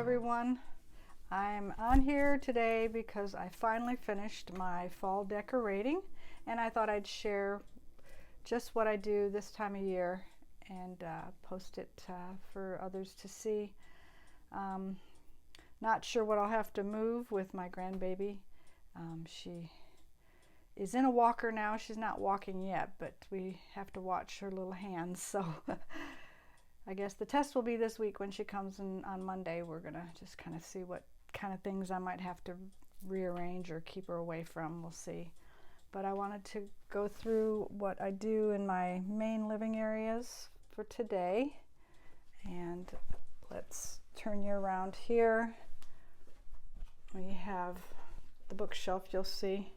everyone. I'm on here today because I finally finished my fall decorating, and I thought I'd share just what I do this time of year and post it for others to see. Not sure what I'll have to move with my grandbaby. She is in a walker now. She's not walking yet, but we have to watch her little hands, so I guess the test will be this week when she comes in on Monday. We're gonna just kind of see what kind of things I might have to rearrange or keep her away from. We'll see. But I wanted to go through what I do in my main living areas for today. And let's turn you around here. We have the bookshelf, you'll see.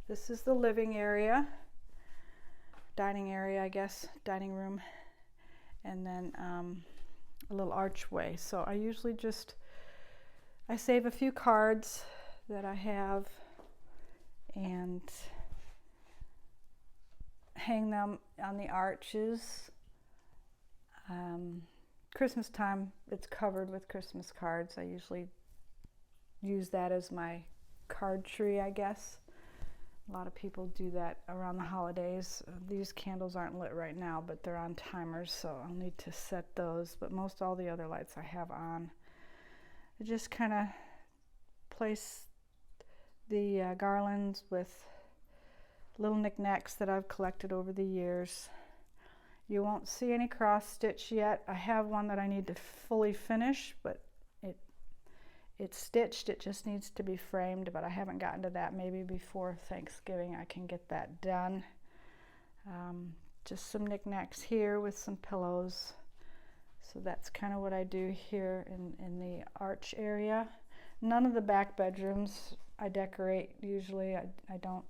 This is the living area, dining area, I guess, dining room. And then a little archway. So I usually I save a few cards that I have and hang them on the arches. Christmas time, it's covered with Christmas cards. I usually use that as my card tree, I guess. A lot of people do that around the holidays. These candles aren't lit right now, but they're on timers, so I'll need to set those. But most all the other lights I have on. I just kind of place the garlands with little knickknacks that I've collected over the years. You won't see any cross stitch yet. I have one that I need to fully finish, but it's stitched. It just needs to be framed, but I haven't gotten to that. Maybe before Thanksgiving I can get that done. Just some knickknacks here with some pillows. So that's kind of what I do here in the arch area. None of the back bedrooms I decorate usually. I don't.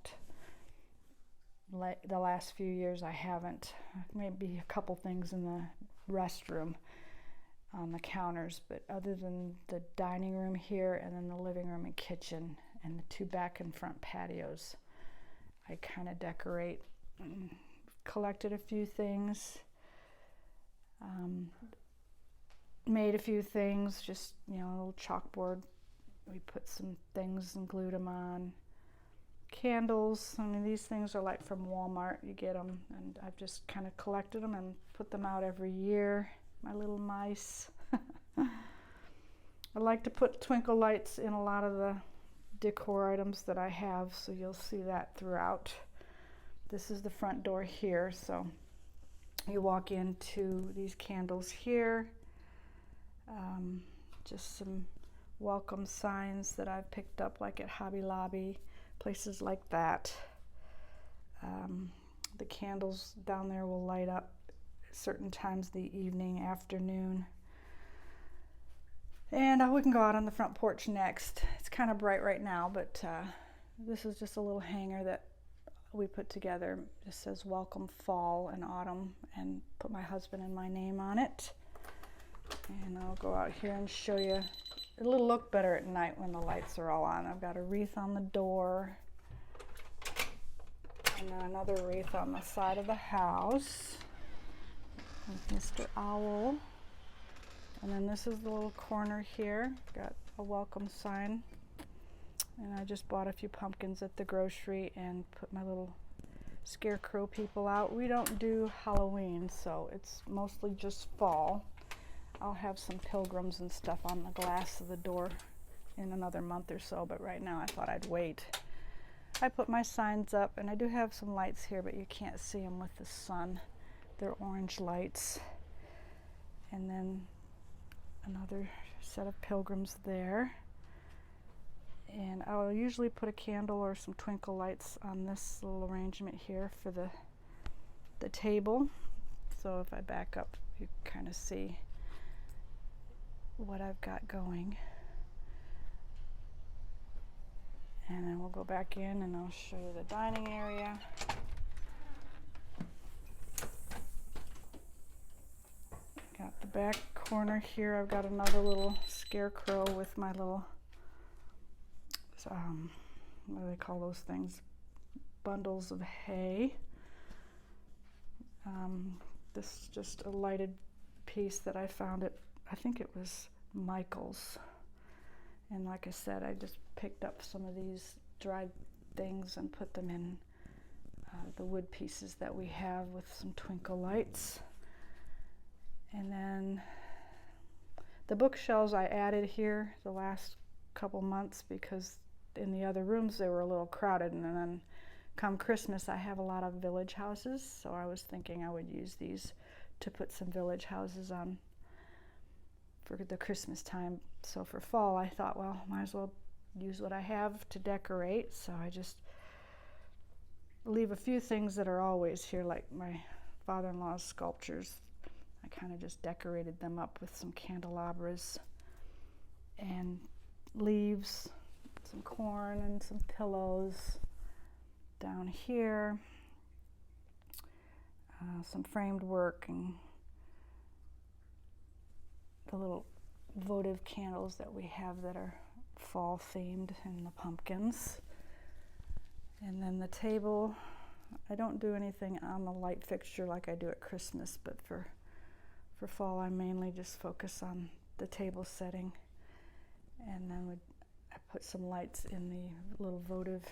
The last few years I haven't. Maybe a couple things in the restroom on the counters, but other than the dining room here and then the living room and kitchen and the two back and front patios, I kind of decorate. Collected a few things, made a few things, just, you know, a little chalkboard. We put some things and glued them on. Candles, I mean, these things are like from Walmart. You get them, and I've just kind of collected them and put them out every year. My little mice. I like to put twinkle lights in a lot of the decor items that I have, so you'll see that throughout. This is the front door here, so you walk into these candles here. Just some welcome signs that I've picked up, like at Hobby Lobby, places like that. The candles down there will light up certain times of the evening, afternoon. And we can go out on the front porch next. It's kind of bright right now, but this is just a little hanger that we put together. It says welcome fall and autumn, and put my husband and my name on it. And I'll go out here and show you. It'll look better at night when the lights are all on. I've got a wreath on the door, and then another wreath on the side of the house with Mr. Owl. And then this is the little corner here. Got a welcome sign. And I just bought a few pumpkins at the grocery and put my little scarecrow people out. We don't do Halloween, so it's mostly just fall. I'll have some pilgrims and stuff on the glass of the door in another month or so, but right now I thought I'd wait. I put my signs up, and I do have some lights here, but you can't see them with the sun. They're orange lights. And then another set of pilgrims there. And I'll usually put a candle or some twinkle lights on this little arrangement here for the table. So if I back up, you kind of see what I've got going. And then we'll go back in and I'll show you the dining area. Got the back corner here. I've got another little scarecrow with my little, what do they call those things? Bundles of hay. This is just a lighted piece that I found at, I think it was Michael's. And like I said, I just picked up some of these dried things and put them in the wood pieces that we have with some twinkle lights. And then the bookshelves I added here the last couple months because in the other rooms they were a little crowded, and then come Christmas I have a lot of village houses, so I was thinking I would use these to put some village houses on for the Christmas time. So for fall I thought, well, might as well use what I have to decorate, so I just leave a few things that are always here, like my father-in-law's sculptures. I kind of just decorated them up with some candelabras and leaves, some corn and some pillows down here, some framed work and the little votive candles that we have that are fall themed, and the pumpkins. And then the table, I don't do anything on the light fixture like I do at Christmas, but for fall I mainly just focus on the table setting. And then I put some lights in the little votive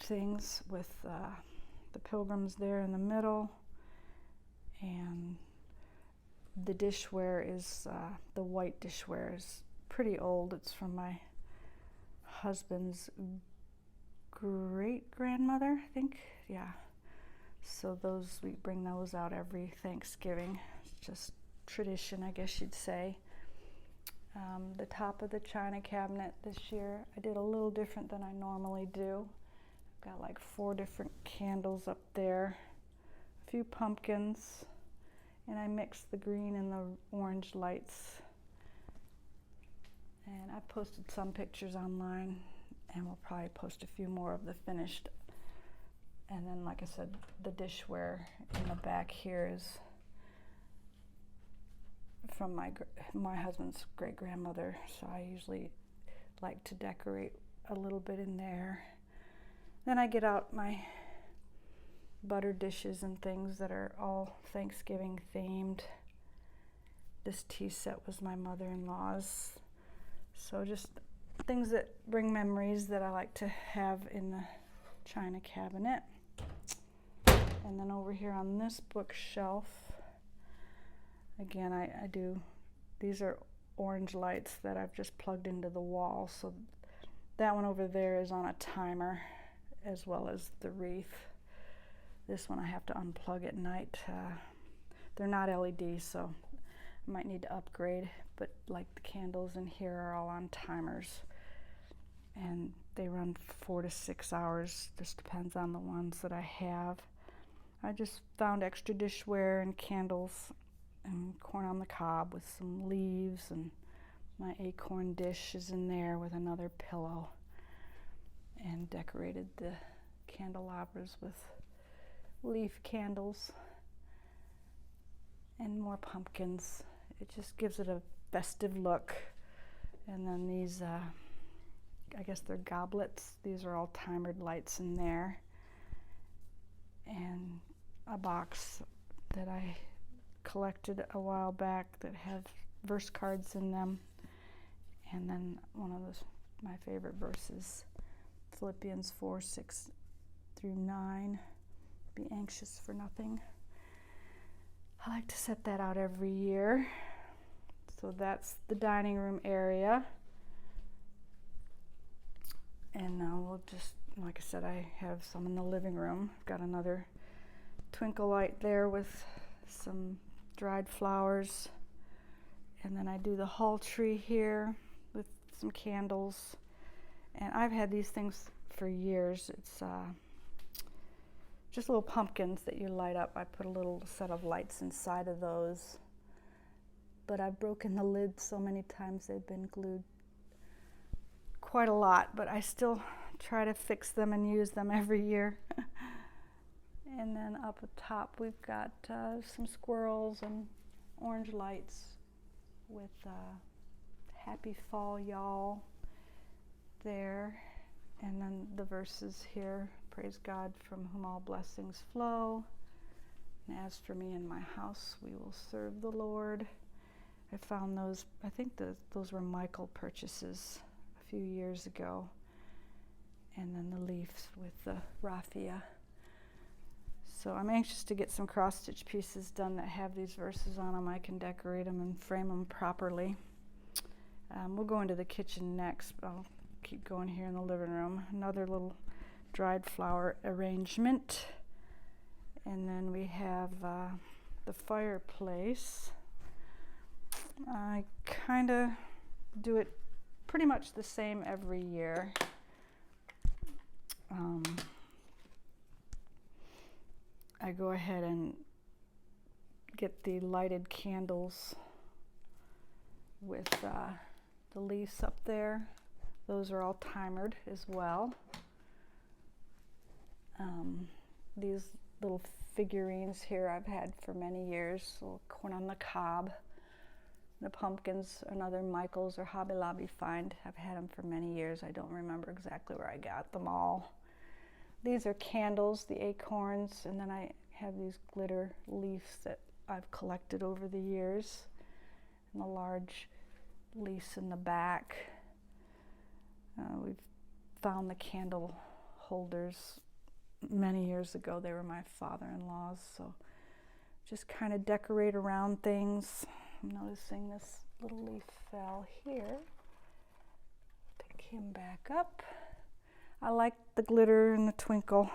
things with the pilgrims there in the middle. And the dishware is, the white dishware is pretty old. It's from my husband's great-grandmother, I think. Yeah. So those, we bring those out every Thanksgiving. It's just tradition, I guess you'd say. The top of the china cabinet this year, I did a little different than I normally do. I've got like 4 different candles up there, a few pumpkins, and I mixed the green and the orange lights. And I posted some pictures online, and we'll probably post a few more of the finished. And then, like I said, the dishware in the back here is from my husband's great-grandmother, so I usually like to decorate a little bit in there. Then I get out my butter dishes and things that are all Thanksgiving themed. This tea set was my mother-in-law's, so just things that bring memories that I like to have in the china cabinet. And then over here on this bookshelf, again, I do, these are orange lights that I've just plugged into the wall. So that one over there is on a timer, as well as the wreath. This one I have to unplug at night. They're not LED, so I might need to upgrade, but like the candles in here are all on timers. And they run 4 to 6 hours, just depends on the ones that I have. I just found extra dishware and candles and corn on the cob with some leaves, and my acorn dish is in there with another pillow, and decorated the candelabras with leaf candles and more pumpkins. It just gives it a festive look. And then these, I guess they're goblets. These are all timered lights in there. And a box that I collected a while back that have verse cards in them. And then one of my favorite verses, Philippians 4:6-9, be anxious for nothing. I like to set that out every year. So that's the dining room area. And now we'll just, like I said, I have some in the living room. I've got another twinkle light there with some dried flowers. And then I do the hall tree here with some candles. And I've had these things for years. It's just little pumpkins that you light up. I put a little set of lights inside of those. But I've broken the lid so many times they've been glued quite a lot, but I still try to fix them and use them every year. And then up at top we've got some squirrels and orange lights with happy fall y'all there. And then the verses here, praise God from whom all blessings flow. And as for me and my house, we will serve the Lord. I found those, I think those were Michael purchases a few years ago. And then the leaves with the raffia. So I'm anxious to get some cross-stitch pieces done that have these verses on them. I can decorate them and frame them properly. We'll go into the kitchen next, but I'll keep going here in the living room. Another little dried flower arrangement. And then we have the fireplace. I kind of do it pretty much the same every year. I go ahead and get the lighted candles with the leaves up there. Those are all timered as well. These little figurines here I've had for many years. Little corn on the cob. The pumpkins, another Michael's or Hobby Lobby find. I've had them for many years. I don't remember exactly where I got them all. These are candles, the acorns, and then I have these glitter leaves that I've collected over the years. And the large leaves in the back. We've found the candle holders many years ago. They were my father-in-law's, so just kind of decorate around things. I'm noticing this little leaf fell here. Pick him back up. I like the glitter and the twinkle,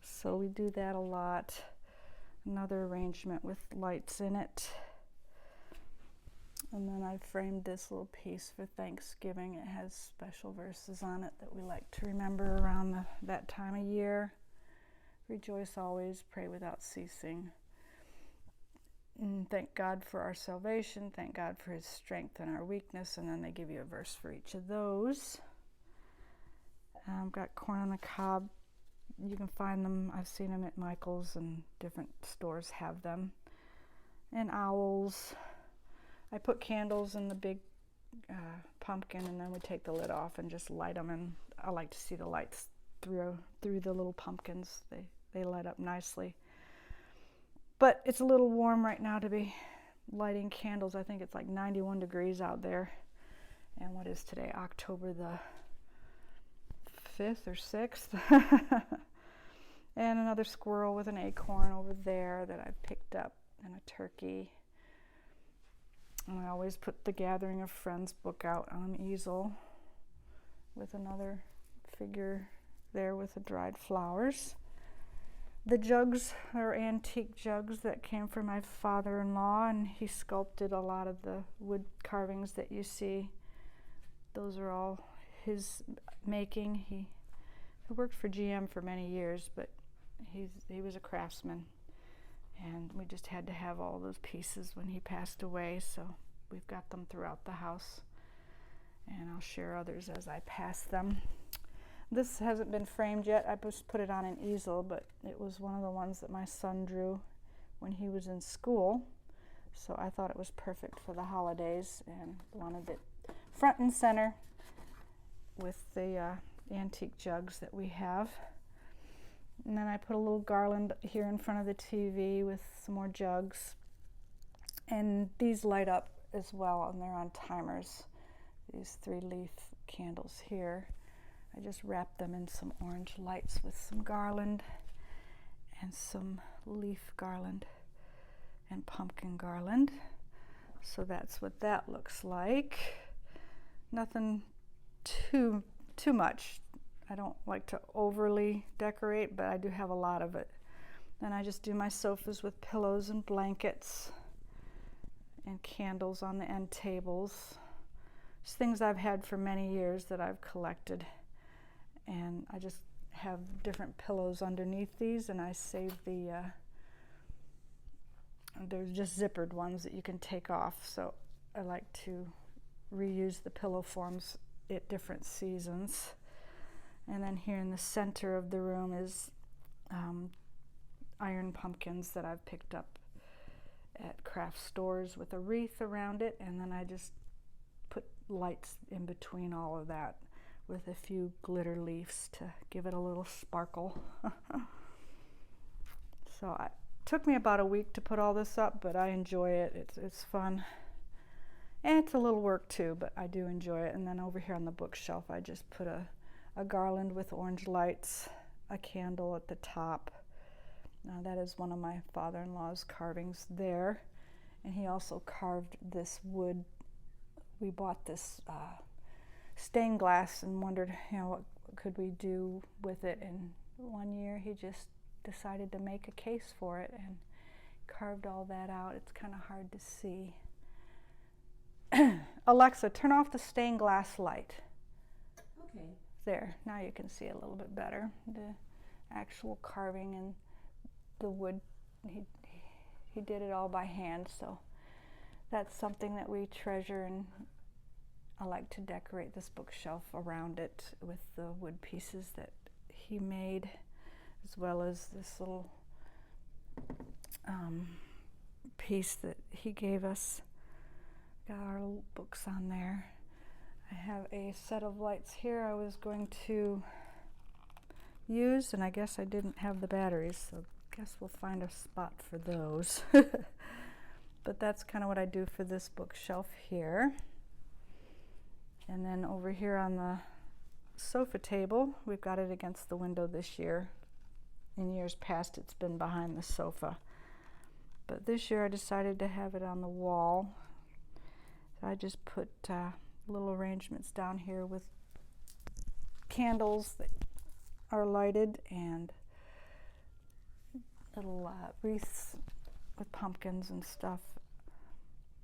so we do that a lot. Another arrangement with lights in it. And then I framed this little piece for Thanksgiving. It has special verses on it that we like to remember around that time of year. Rejoice always, pray without ceasing. And thank God for our salvation, thank God for his strength and our weakness, and then they give you a verse for each of those. Got corn on the cob. You can find them, I've seen them at Michael's, and different stores have them. And owls. I put candles in the big pumpkin, and then we take the lid off and just light them, and I like to see the lights through the little pumpkins. They light up nicely. But it's a little warm right now to be lighting candles. I think it's like 91 degrees out there. And what is today? October the 5th or 6th. And another squirrel with an acorn over there that I've picked up, and a turkey. And I always put the Gathering of Friends book out on an easel with another figure there with the dried flowers. The jugs are antique jugs that came from my father-in-law, and he sculpted a lot of the wood carvings that you see. Those are all his making. He worked for GM for many years, but he was a craftsman, and we just had to have all those pieces when he passed away, so we've got them throughout the house, and I'll share others as I pass them. This hasn't been framed yet. I just put it on an easel, but it was one of the ones that my son drew when he was in school, so I thought it was perfect for the holidays and wanted it front and center with the antique jugs that we have. And then I put a little garland here in front of the TV with some more jugs, and these light up as well, and they're on timers. These 3-leaf candles here. I just wrapped them in some orange lights with some garland and some leaf garland and pumpkin garland. So that's what that looks like. Nothing too much. I don't like to overly decorate, but I do have a lot of it. Then I just do my sofas with pillows and blankets and candles on the end tables. Just things I've had for many years that I've collected. And I just have different pillows underneath these, and I save they're just zippered ones that you can take off. So I like to reuse the pillow forms at different seasons. And then here in the center of the room is iron pumpkins that I've picked up at craft stores with a wreath around it, and then I just put lights in between all of that with a few glitter leaves to give it a little sparkle. So it took me about a week to put all this up, but I enjoy it. It's fun. And it's a little work too, but I do enjoy it. And then over here on the bookshelf, I just put a garland with orange lights, a candle at the top. That is one of my father-in-law's carvings there. And he also carved this wood. We bought this stained glass and wondered, what could we do with it. And one year he just decided to make a case for it and carved all that out. It's kind of hard to see. Alexa, turn off the stained glass light. Okay. There, now you can see a little bit better. The actual carving and the wood, he did it all by hand, so that's something that we treasure, and I like to decorate this bookshelf around it with the wood pieces that he made, as well as this little piece that he gave us. Got our little books on there. I have a set of lights here I was going to use, and I guess I didn't have the batteries, so I guess we'll find a spot for those. But that's kind of what I do for this bookshelf here. And then over here on the sofa table, we've got it against the window this year. In years past, it's been behind the sofa. But this year I decided to have it on the wall. So I just put little arrangements down here with candles that are lighted and little wreaths with pumpkins and stuff,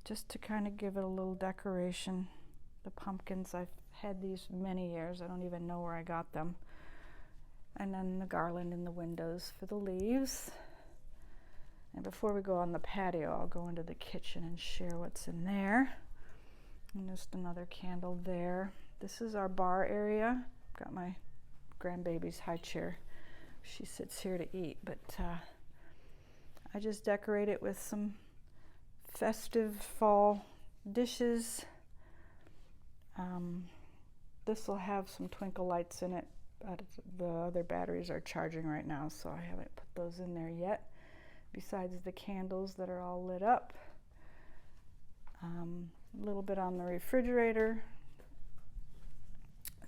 just to kind of give it a little decoration. The pumpkins, I've had these many years. I don't even know where I got them. And then the garland in the windows for the leaves. And before we go on the patio, I'll go into the kitchen and share what's in there. And just another candle there. This is our bar area. Got my grandbaby's high chair. She sits here to eat, but I just decorate it with some festive fall dishes. This will have some twinkle lights in it, but the other batteries are charging right now, so I haven't put those in there yet, besides the candles that are all lit up. A little bit on the refrigerator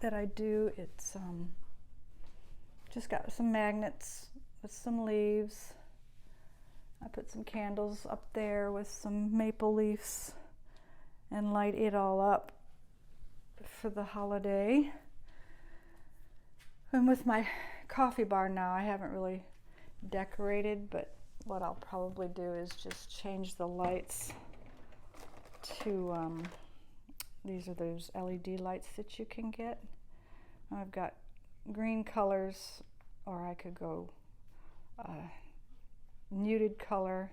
that I do. It's just got some magnets with some leaves. I put some candles up there with some maple leaves and light it all up for the holiday. And with my coffee bar now, I haven't really decorated, but what I'll probably do is just change the lights to, these are those LED lights that you can get. I've got green colors, or I could go muted color.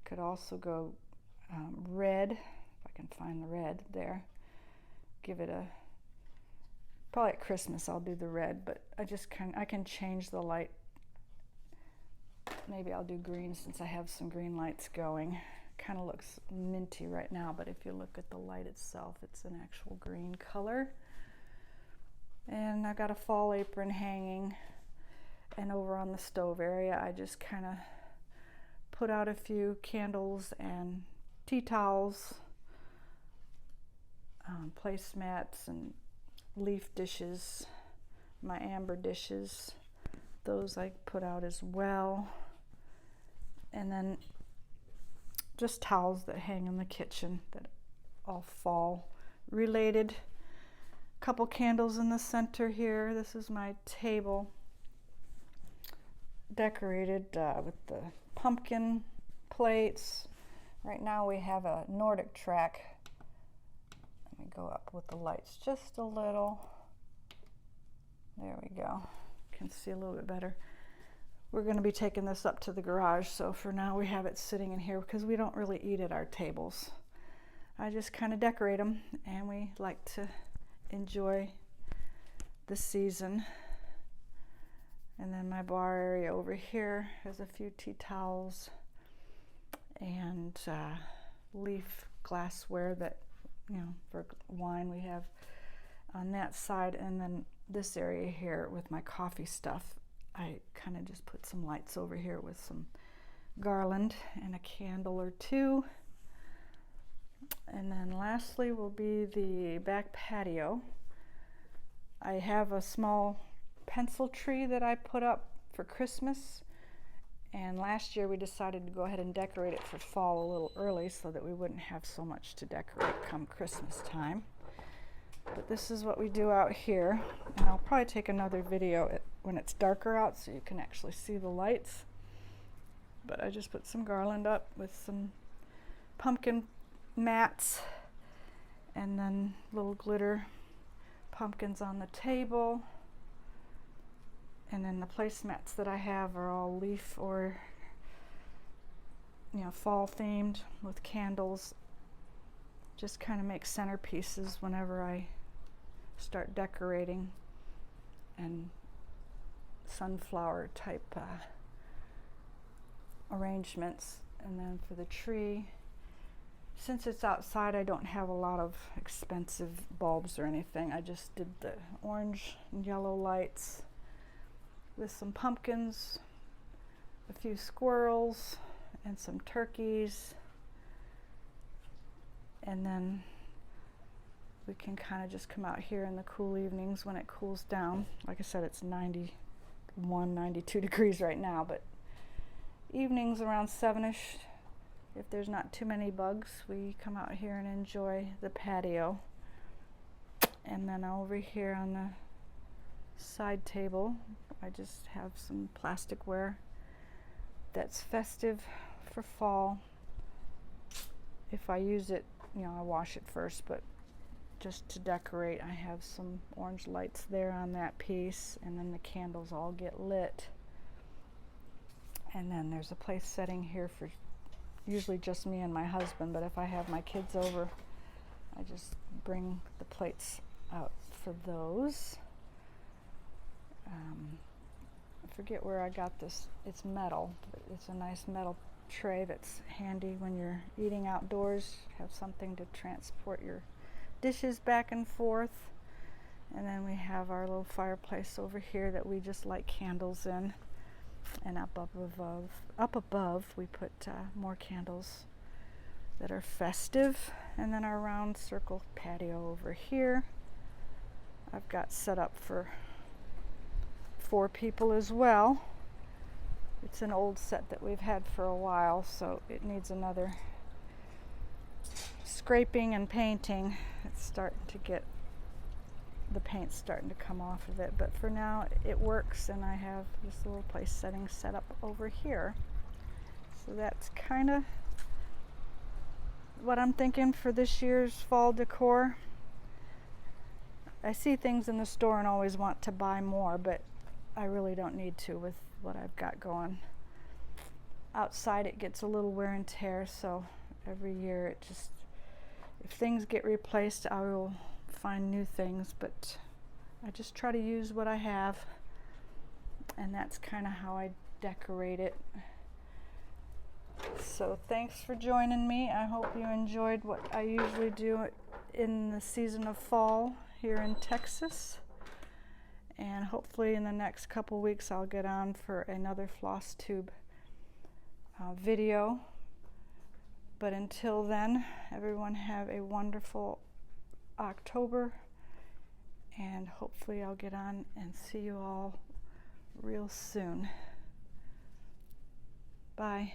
I could also go red, if I can find the red there. Give it a, probably at Christmas I'll do the red, but I can change the light. Maybe I'll do green since I have some green lights going. Kind of looks minty right now, but if you look at the light itself, it's an actual green color. And I've got a fall apron hanging, and over on the stove area I just kind of put out a few candles and tea towels, placemats and leaf dishes, my amber dishes, those I put out as well. And then just towels that hang in the kitchen that all fall related. Couple candles in the center here. This is my table decorated with the pumpkin plates. Right now we have a Nordic track. Let me go up with the lights just a little. There we go. Can see a little bit better. We're going to be taking this up to the garage, so for now we have it sitting in here because we don't really eat at our tables. I just kind of decorate them, and we like to enjoy the season. And then my bar area over here has a few tea towels and leaf glassware that, for wine we have on that side. And then this area here with my coffee stuff, I kind of just put some lights over here with some garland and a candle or two. And then lastly will be the back patio. I have a small pencil tree that I put up for Christmas, and last year we decided to go ahead and decorate it for fall a little early so that we wouldn't have so much to decorate come Christmas time. But this is what we do out here, and I'll probably take another video when it's darker out so you can actually see the lights. But I just put some garland up with some pumpkin mats and then little glitter pumpkins on the table. And then the placemats that I have are all leaf or, fall themed with candles. Just kind of make centerpieces whenever I start decorating, and sunflower type arrangements. And then for the tree, since it's outside, I don't have a lot of expensive bulbs or anything. I just did the orange and yellow lights with some pumpkins, a few squirrels, and some turkeys. And then we can kind of just come out here in the cool evenings when it cools down. Like I said, it's 91, 92 degrees right now, but evenings around 7ish, if there's not too many bugs, we come out here and enjoy the patio. And then over here on the side table, I just have some plasticware that's festive for fall. If I use it, I wash it first, but just to decorate, I have some orange lights there on that piece, and then the candles all get lit. And then there's a place setting here for usually just me and my husband, but if I have my kids over, I just bring the plates out for those. I forget where I got this. It's metal, but it's a nice metal tray that's handy when you're eating outdoors. Have something to transport your dishes back and forth. And then we have our little fireplace over here that we just light candles in. And up above we put more candles that are festive. And then our round circle patio over here I've got set up for 4 people as well. It's an old set that we've had for a while, so it needs another scraping and painting. It's starting to get, the paint's starting to come off of it, but for now it works, and I have this little place setting set up over here. So that's kind of what I'm thinking for this year's fall decor. I see things in the store and always want to buy more, but I really don't need to with what I've got going. Outside it gets a little wear and tear, so every year it just, if things get replaced, I will find new things, but I just try to use what I have, and that's kind of how I decorate it. So thanks for joining me. I hope you enjoyed what I usually do in the season of fall here in Texas. And hopefully in the next couple weeks I'll get on for another flosstube video. But until then, everyone have a wonderful October, and hopefully I'll get on and see you all real soon. Bye.